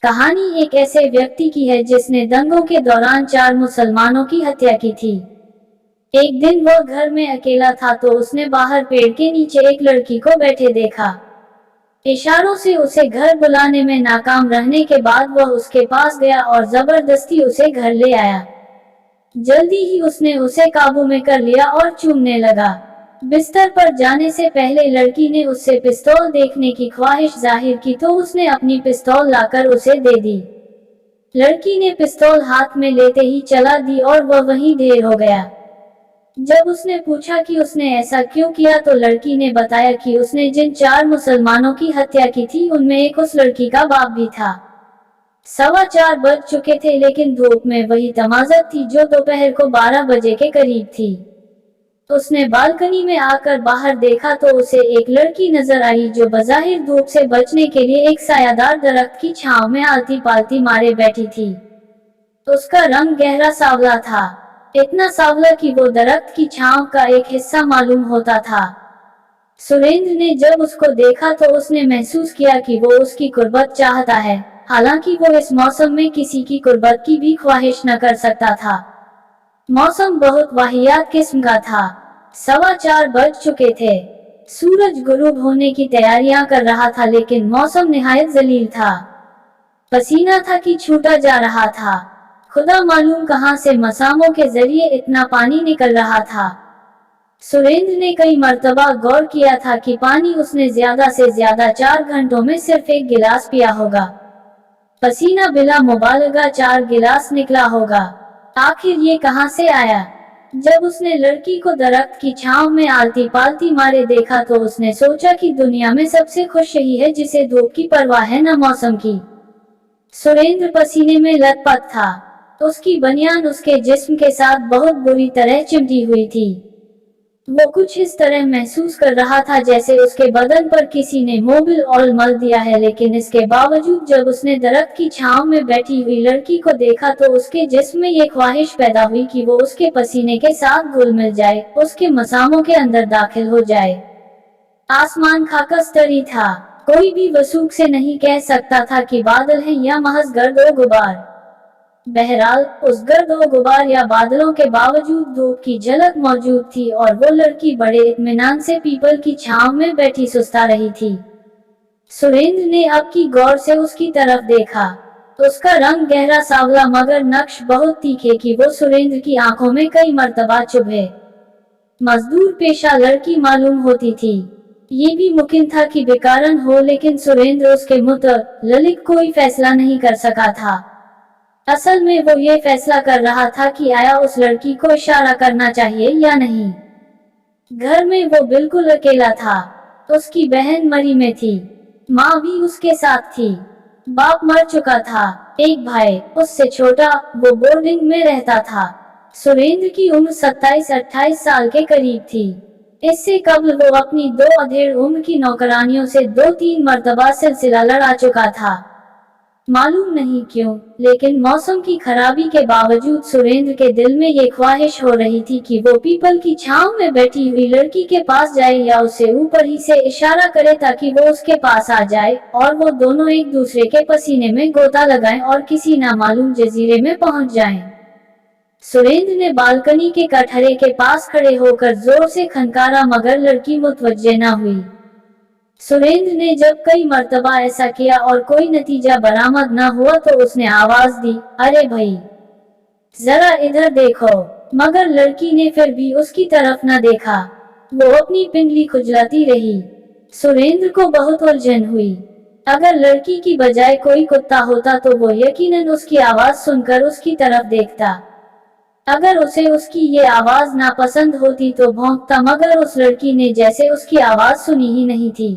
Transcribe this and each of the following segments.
कहानी एक ऐसे व्यक्ति की है जिसने दंगों के दौरान 4 मुसलमानों की हत्या की थी। एक दिन वो घर में अकेला था तो उसने बाहर पेड़ के नीचे एक लड़की को बैठे देखा। इशारों से उसे घर बुलाने में नाकाम रहने के बाद वह उसके पास गया और जबरदस्ती उसे घर ले आया। जल्दी ही उसने उसे काबू में कर लिया और चूमने लगा। बिस्तर पर जाने से पहले लड़की ने उससे पिस्तौल देखने की ख्वाहिश जाहिर की तो उसने अपनी पिस्तौल लाकर उसे दे दी। लड़की ने पिस्तौल हाथ में लेते ही चला दी और वह वहीं ढेर हो गया। जब उसने पूछा कि उसने ऐसा क्यों किया तो लड़की ने बताया कि उसने जिन 4 मुसलमानों की हत्या की थी उनमें एक उस लड़की का बाप भी था। 4:15 बज चुके थे लेकिन धूप में वही तमाज़त थी जो दोपहर को 12 बजे के करीब थी। उसने बालकनी में आकर बाहर देखा तो उसे एक लड़की नजर आई जो बज़ाहिर धूप से बचने के लिए एक सायादार दरख्त की छांव में आलती पालती मारे बैठी थी। उसका रंग गहरा सांवला था, इतना सांवला कि वो दरख्त की छांव का एक हिस्सा मालूम होता था। सुरेंद्र ने जब उसको देखा तो उसने महसूस किया कि वो उसकी कुर्बत चाहता है, हालांकि वो इस मौसम में किसी की कुर्बत की भी ख्वाहिश न कर सकता था। मौसम बहुत वाहियात किस्म का था। 4:15 बज चुके थे। सूरज गुरूब होने की तैयारियां कर रहा था लेकिन मौसम निहायत जलील था। पसीना था कि छूटा जा रहा था। खुदा मालूम कहां से मसामों के जरिए इतना पानी निकल रहा था। सुरेंद्र ने कई मर्तबा गौर किया था कि पानी उसने ज्यादा से ज्यादा 4 घंटों में सिर्फ एक गिलास पिया होगा। पसीना बिला मुबालगा 4 गिलास निकला होगा। आखिर ये कहां से आया? जब उसने लड़की को दरख्त की छांव में आलती पालती मारे देखा तो उसने सोचा कि दुनिया में सबसे खुश यही है जिसे धूप की परवाह है न मौसम की। सुरेंद्र पसीने में लथपथ था। उसकी बनियान उसके जिस्म के साथ बहुत बुरी तरह चिमटी हुई थी। वो कुछ इस तरह महसूस कर रहा था जैसे उसके बदन पर किसी ने मोबिल ऑयल मल दिया है, लेकिन इसके बावजूद जब उसने दरख्त की छांव में बैठी हुई लड़की को देखा तो उसके जिस्म में ये ख्वाहिश पैदा हुई कि वो उसके पसीने के साथ घुल मिल जाए, उसके मसामों के अंदर दाखिल हो जाए। आसमान खाकस्तरी था। कोई भी वसूख से नहीं कह सकता था कि बादल हैं या महज गर्दो गुबार। बहरहाल उस गर्दो गुबार या बादलों के बावजूद धूप की झलक मौजूद थी और वो लड़की बड़े इत्मीनान से पीपल की छांव में बैठी सुस्ता रही थी। सुरेंद्र ने अब की गौर से उसकी तरफ देखा। उसका रंग गहरा सांवला मगर नक्श बहुत तीखे कि वो सुरेंद्र की आंखों में कई मर्तबा चुभे। मजदूर पेशा लड़की मालूम होती थी। ये भी मुमकिन था कि बेकारन हो, लेकिन सुरेंद्र उसके मुतअल्लिक कोई फैसला नहीं कर सका था। असल में वो ये फैसला कर रहा था कि आया उस लड़की को इशारा करना चाहिए या नहीं। घर में वो बिल्कुल अकेला था। उसकी बहन मरी में थी। माँ भी उसके साथ थी। बाप मर चुका था। एक भाई उससे छोटा, वो बोर्डिंग में रहता था। सुरेंद्र की उम्र 27-28 साल के करीब थी। इससे कबल वो अपनी 2 अधेड़ उम्र की नौकरानियों से 2-3 मर्तबा सिलसिला लड़ा चुका था। मालूम नहीं क्यों, लेकिन मौसम की खराबी के बावजूद सुरेंद्र के दिल में ये ख्वाहिश हो रही थी कि वो पीपल की छांव में बैठी हुई लड़की के पास जाए या उसे ऊपर ही से इशारा करे ताकि वो उसके पास आ जाए और वो दोनों एक दूसरे के पसीने में गोता लगाएं और किसी नामालूम जजीरे में पहुंच जाएं। सुरेंद्र ने बालकनी के कटहरे के पास खड़े होकर जोर से खनकारा मगर लड़की मुतवज्जे न हुई। सुरेंद्र ने जब कई मर्तबा ऐसा किया और कोई नतीजा बरामद न हुआ तो उसने आवाज दी, अरे भाई, जरा इधर देखो। मगर लड़की ने फिर भी उसकी तरफ न देखा। वो अपनी पिंडली खुजलाती रही। सुरेंद्र को बहुत उलझन हुई। अगर लड़की की बजाय कोई कुत्ता होता तो वो यकीनन उसकी आवाज सुनकर उसकी तरफ देखता। अगर उसे उसकी ये आवाज नापसंद होती तो भौंकता, मगर उस लड़की ने जैसे उसकी आवाज सुनी ही नहीं थी।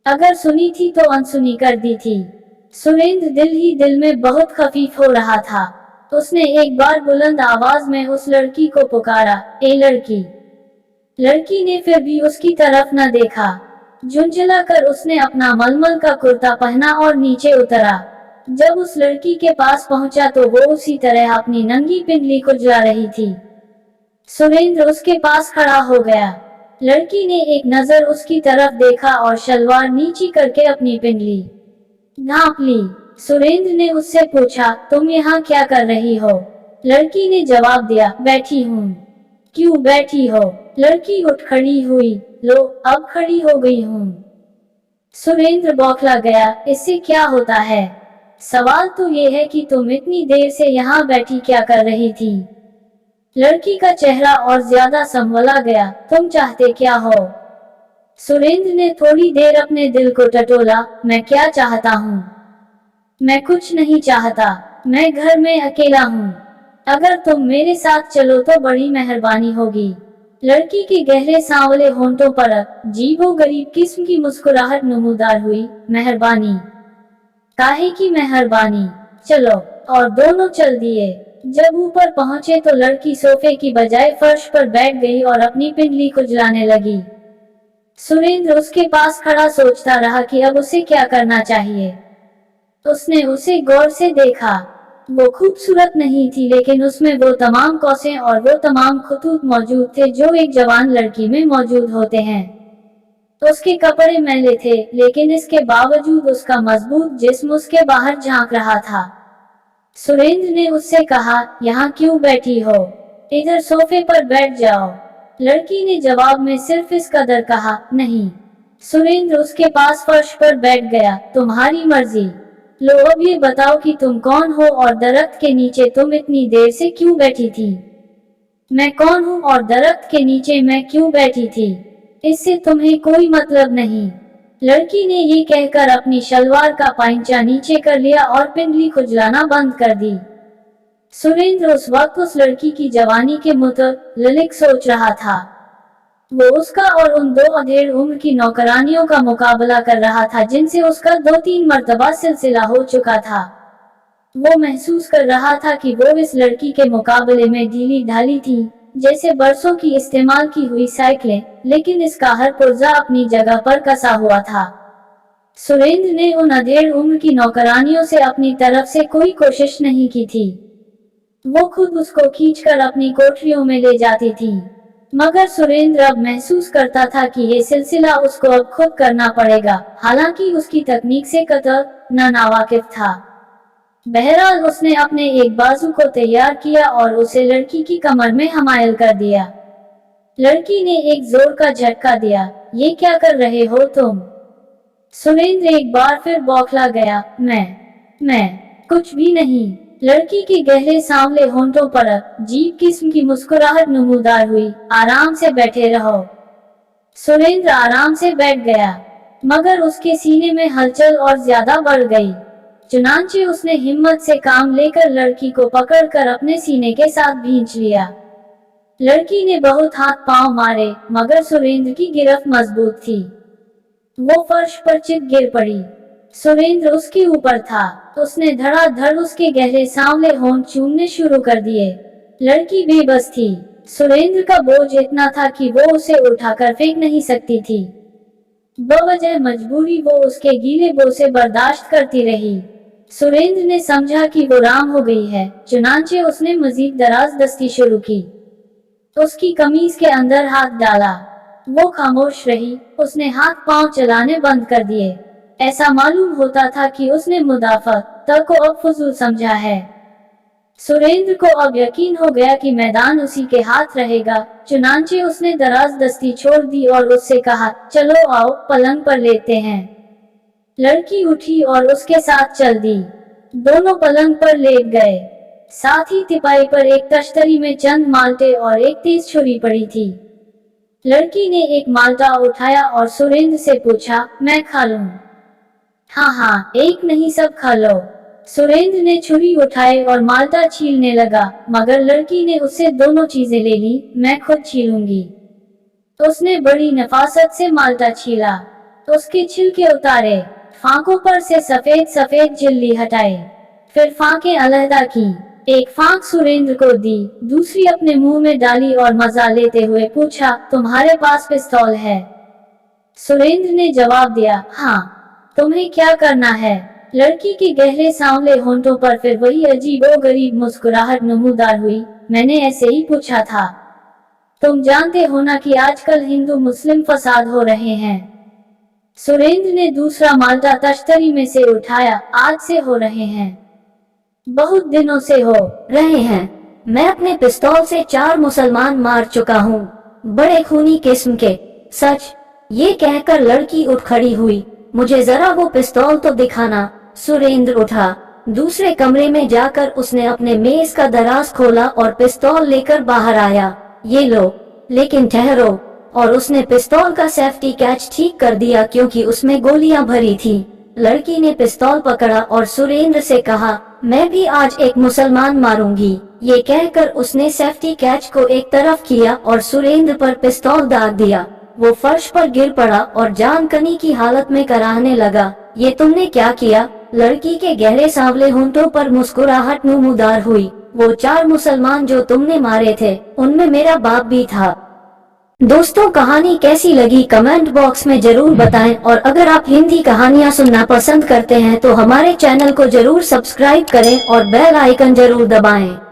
अगर सुनी थी तो अनसुनी कर दी थी। सुरेंद्र दिल ही दिल में बहुत खफीफ हो रहा था। उसने एक बार बुलंद आवाज में उस लड़की को पुकारा, ए लड़की। लड़की ने फिर भी उसकी तरफ न देखा। झुंझला कर उसने अपना मलमल का कुर्ता पहना और नीचे उतरा। जब उस लड़की के पास पहुंचा तो वो उसी तरह अपनी नंगी पिंडली खुजला रही थी। सुरेंद्र उसके पास खड़ा हो गया। लड़की ने एक नजर उसकी तरफ देखा और शलवार नीची करके अपनी पिंडली नाप ली। सुरेंद्र ने उससे पूछा, तुम यहाँ क्या कर रही हो? लड़की ने जवाब दिया, बैठी हूँ। क्यों बैठी हो? लड़की उठ खड़ी हुई। लो, अब खड़ी हो गई हूँ। सुरेंद्र बौखला गया, इससे क्या होता है? सवाल तो ये है कि तुम इतनी देर से यहाँ बैठी क्या कर रही थी? लड़की का चेहरा और ज्यादा संभला गया, तुम चाहते क्या हो? सुरेंद्र ने थोड़ी देर अपने दिल को टटोला, मैं क्या चाहता हूँ? मैं कुछ नहीं चाहता, मैं घर में अकेला हूँ। अगर तुम मेरे साथ चलो तो बड़ी मेहरबानी होगी। लड़की के गहरे सांवले होंठों पर अजीबो गरीब किस्म की मुस्कुराहट नमूदार हुई, मेहरबानी? काहे की मेहरबानी? चलो। और दोनों चल दिए। जब ऊपर पहुंचे तो लड़की सोफे की बजाय फर्श पर बैठ गई और अपनी पिंडली खुजलाने लगी। सुरेंद्र उसके पास खड़ा सोचता रहा कि अब उसे क्या करना चाहिए। उसने उसे गौर से देखा। वो खूबसूरत नहीं थी, लेकिन उसमें वो तमाम कौसें और वो तमाम खुतूत मौजूद थे जो एक जवान लड़की में मौजूद होते हैं। उसके कपड़े मैले थे, लेकिन इसके बावजूद उसका मजबूत जिस्म उसके बाहर झांक रहा था। सुरेंद्र ने उससे कहा, यहाँ क्यों बैठी हो? इधर सोफे पर बैठ जाओ। लड़की ने जवाब में सिर्फ इस कदर कहा, नहीं। सुरेंद्र उसके पास फर्श पर बैठ गया, तुम्हारी मर्जी। लो, अब ये बताओ कि तुम कौन हो और दरख्त के नीचे तुम इतनी देर से क्यों बैठी थी? मैं कौन हूँ और दरख्त के नीचे मैं क्यों बैठी थी, इससे तुम्हें कोई मतलब नहीं। लड़की ने ये कहकर अपनी शलवार का पाइंचा नीचे कर लिया और पिंडली खुजलाना बंद कर दी। सुरेंद्र उस वक्त उस लड़की की जवानी के मुतालिक सोच रहा था। वो उसका और उन दो अधेड़ उम्र की नौकरानियों का मुकाबला कर रहा था जिनसे उसका 2-3 मर्तबा सिलसिला हो चुका था। वो महसूस कर रहा था कि वो इस लड़की के मुकाबले में ढीली ढाली थी, जैसे बरसों की इस्तेमाल की हुई साइकिलें, लेकिन इसका हर पुर्जा अपनी जगह पर कसा हुआ था। सुरेंद्र ने उन अधेड़ उम्र की नौकरानियों से अपनी तरफ से कोई कोशिश नहीं की थी। वो खुद उसको खींचकर अपनी कोठरियों में ले जाती थी, मगर सुरेंद्र अब महसूस करता था कि ये सिलसिला उसको अब खुद करना पड़ेगा, हालांकि उसकी तकनीक से कतई नावाकिफ था। बहरहाल उसने अपने एक बाजू को तैयार किया और उसे लड़की की कमर में हमायल कर दिया। लड़की ने एक जोर का झटका दिया, ये क्या कर रहे हो तुम? सुरेंद्र एक बार फिर बौखला गया, मैं कुछ भी नहीं। लड़की के गहरे सांवले होंठों पर अजीब किस्म की मुस्कुराहट नमूदार हुई, आराम से बैठे रहो। सुरेंद्र आराम से बैठ गया, मगर उसके सीने में हलचल और ज्यादा बढ़ गई। चुनांचे उसने हिम्मत से काम लेकर लड़की को पकड़कर अपने सीने के साथ भींच लिया। लड़की ने बहुत हाथ पांव मारे, मगर सुरेंद्र की गिरफ्त मजबूत थी। वो फर्श पर चित गिर पड़ी। सुरेंद्र उसके ऊपर था। उसने धड़ाधड़ उसके गहरे सांवले होंठ चूमने शुरू कर दिए। लड़की बेबस थी। सुरेंद्र का बोझ इतना था कि वो उसे उठाकर फेंक नहीं सकती थी। बवजह मजबूरी वो उसके गीले बोसे बर्दाश्त करती रही। सुरेंद्र ने समझा कि वो राम हो गई है, चुनांचे उसने मजीद दराज दस्ती शुरू की। उसकी कमीज के अंदर हाथ डाला। वो खामोश रही। उसने हाथ पांव चलाने बंद कर दिए। ऐसा मालूम होता था कि उसने मुदाफत को अब फजूल समझा है। सुरेंद्र को अब यकीन हो गया कि मैदान उसी के हाथ रहेगा, चुनांचे उसने दराज दस्ती छोड़ दी और उससे कहा, चलो आओ, पलंग पर लेते हैं। लड़की उठी और उसके साथ चल दी। दोनों पलंग पर लेट गए। साथ ही तिपाई पर एक तश्तरी में चंद माल्टे और एक तेज छुरी पड़ी थी। लड़की ने एक माल्टा उठाया और सुरेंद्र से पूछा, मैं खा लूं? हाँ, एक नहीं सब खा लो। सुरेंद्र ने छुरी उठाई और माल्टा छीलने लगा, मगर लड़की ने उससे दोनों चीजें ले ली, मैं खुद छीलूंगी। उसने बड़ी नफासत से माल्टा छीला, उसके छिलके उतारे, फांकों पर से सफेद सफेद झिल्ली हटाई, फिर फांकें अलहदा की। एक फांक सुरेंद्र को दी, दूसरी अपने मुंह में डाली और मजा लेते हुए पूछा, तुम्हारे पास पिस्तौल है? सुरेंद्र ने जवाब दिया, हाँ। तुम्हें क्या करना है? लड़की के गहरे सांवले होंठों पर फिर वही अजीबोगरीब मुस्कुराहट नमूदार हुई, मैंने ऐसे ही पूछा था। तुम जानते हो ना कि आजकल हिंदू मुस्लिम फसाद हो रहे हैं। सुरेंद्र ने दूसरा माल्टा तश्तरी में से उठाया। आज से हो रहे हैं, बहुत दिनों से हो रहे हैं। मैं अपने पिस्तौल से 4 मुसलमान मार चुका हूँ, बड़े खूनी किस्म के। सच? ये कहकर लड़की उठ खड़ी हुई। मुझे जरा वो पिस्तौल तो दिखाना। सुरेंद्र उठा। दूसरे कमरे में जाकर उसने अपने मेज का दराज खोला और पिस्तौल लेकर बाहर आया। ये लो। लेकिन ठहरो। और उसने पिस्तौल का सेफ्टी कैच ठीक कर दिया क्योंकि उसमें गोलियां भरी थी। लड़की ने पिस्तौल पकड़ा और सुरेंद्र से कहा, मैं भी आज एक मुसलमान मारूंगी। ये कहकर उसने सेफ्टी कैच को एक तरफ किया और सुरेंद्र पर पिस्तौल दाग दिया। वो फर्श पर गिर पड़ा और जान कनी की हालत में कराहने लगा, ये तुमने क्या किया? लड़की के गहरे सांवले होंठों पर मुस्कुराहट नमूदार हुई। वो 4 मुसलमान जो तुमने मारे थे, उनमें मेरा बाप भी था। दोस्तों, कहानी कैसी लगी कमेंट बॉक्स में जरूर बताएं और अगर आप हिंदी कहानियां सुनना पसंद करते हैं तो हमारे चैनल को जरूर सब्सक्राइब करें और बेल आइकन जरूर दबाएं।